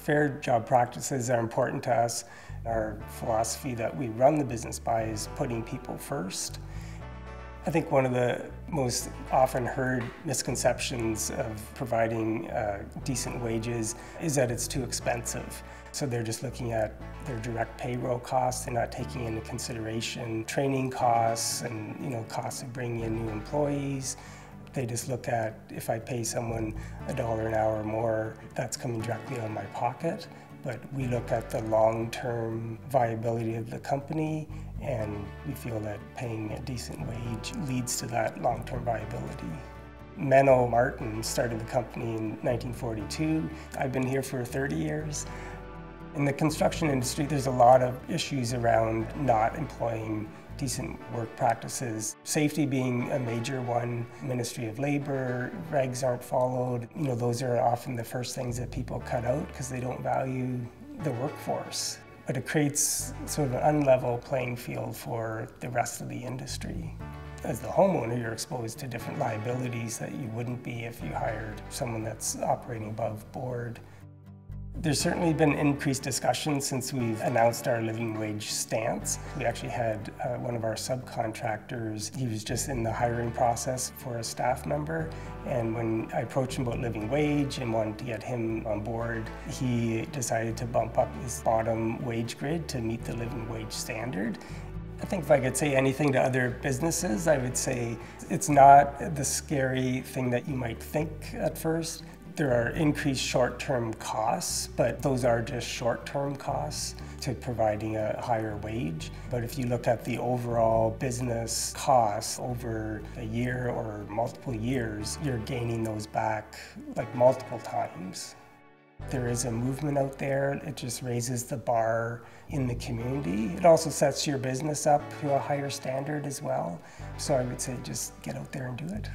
Fair job practices are important to us. Our philosophy that we run the business by is putting people first. I think one of the most often heard misconceptions of providing decent wages is that it's too expensive. So they're just looking at their direct payroll costs. They're not taking into consideration training costs and costs of bringing in new employees. They just look at, if I pay someone $1 an hour more, that's coming directly out of my pocket. But we look at the long-term viability of the company, and we feel that paying a decent wage leads to that long-term viability. Menno Martin started the company in 1942. I've been here for 30 years. In the construction industry, there's a lot of issues around not employing decent work practices. Safety being a major one. Ministry of Labor, regs aren't followed. Those are often the first things that people cut out because they don't value the workforce. But it creates sort of an unlevel playing field for the rest of the industry. As the homeowner, you're exposed to different liabilities that you wouldn't be if you hired someone that's operating above board. There's certainly been increased discussion since we've announced our living wage stance. We actually had one of our subcontractors, he was just in the hiring process for a staff member, and when I approached him about living wage and wanted to get him on board, he decided to bump up his bottom wage grid to meet the living wage standard. I think if I could say anything to other businesses, I would say it's not the scary thing that you might think at first. There are increased short-term costs, but those are just short-term costs to providing a higher wage. But if you look at the overall business costs over a year or multiple years, you're gaining those back like multiple times. There is a movement out there. It just raises the bar in the community. It also sets your business up to a higher standard as well. So I would say just get out there and do it.